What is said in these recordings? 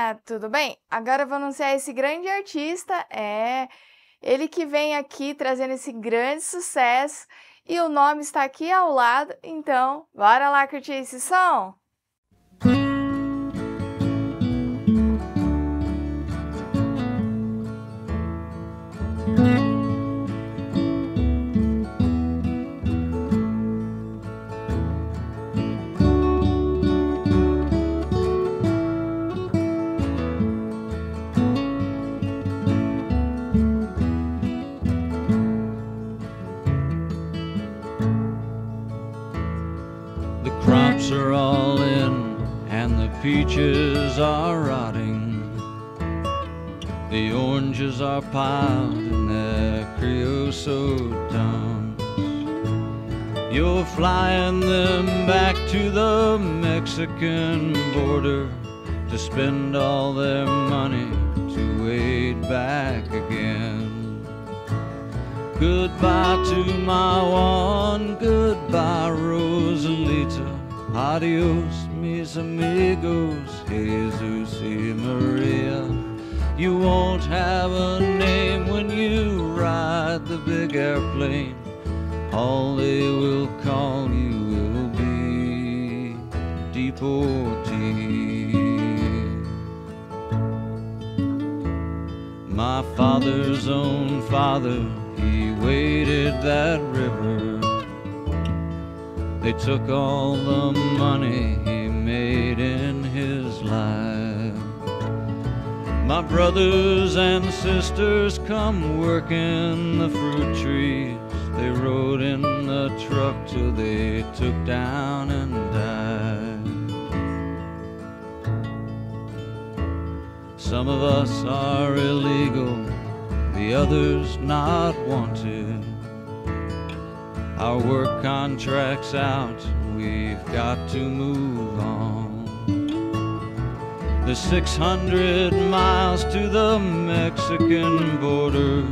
Olá, tudo bem? Agora eu vou anunciar esse grande artista, ele que vem aqui trazendo esse grande sucesso e o nome está aqui ao lado, então bora lá curtir esse som? The crops are all in and the peaches are rotting. The oranges are piled in their creosote tums. You're flying them back to the Mexican border to spend all their money to wade back again. Goodbye to my one, goodbye Rosalita. Adios mis amigos, Jesus y Maria. You won't have a name when you ride the big airplane. All they will call you will be deportee. My father's own father, he waded that river. They took all the money he made in his life. My brothers and sisters come work in the fruit trees. They rode in the truck till they took down and died. Some of us are illegal, the others not wanted. Our work contract's out, we've got to move on. The 600 miles to the Mexican border,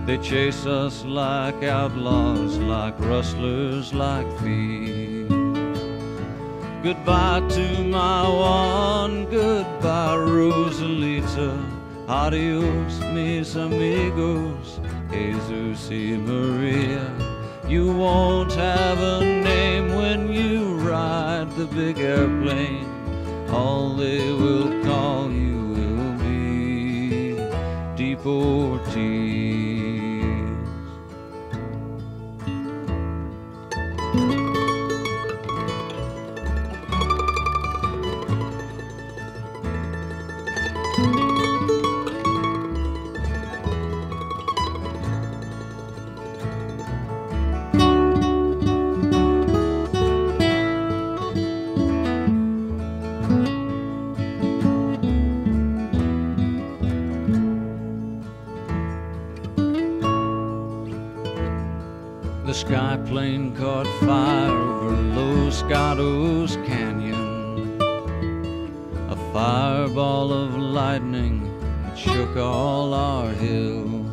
they chase us like outlaws, like rustlers, like thieves. Goodbye to my one, goodbye Rosalita. Adios mis amigos, Jesus y Maria. You won't have a name when you ride the big airplane. All they will call you will be deportees. The sky plane caught fire over Los Gatos Canyon. A fireball of lightning, it shook all our hills.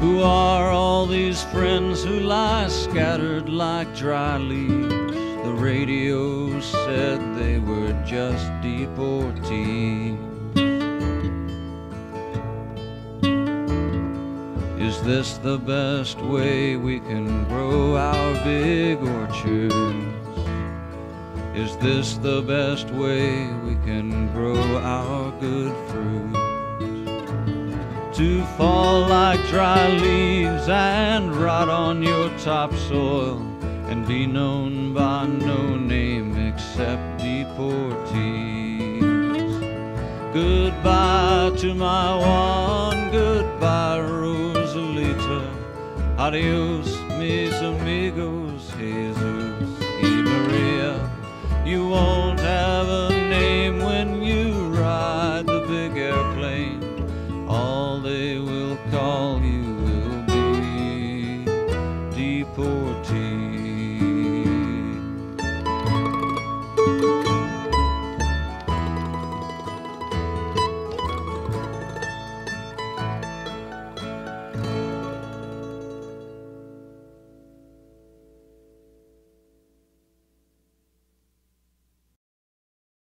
Who are all these friends who lie scattered like dry leaves? The radio said they were just deportees. Is this the best way we can grow our big orchards? Is this the best way we can grow our good fruit? To fall like dry leaves and rot on your topsoil and be known by no name except deportees. Goodbye to my one, goodbye Rosalita. Adios mis amigos, Jesus y Maria. You won't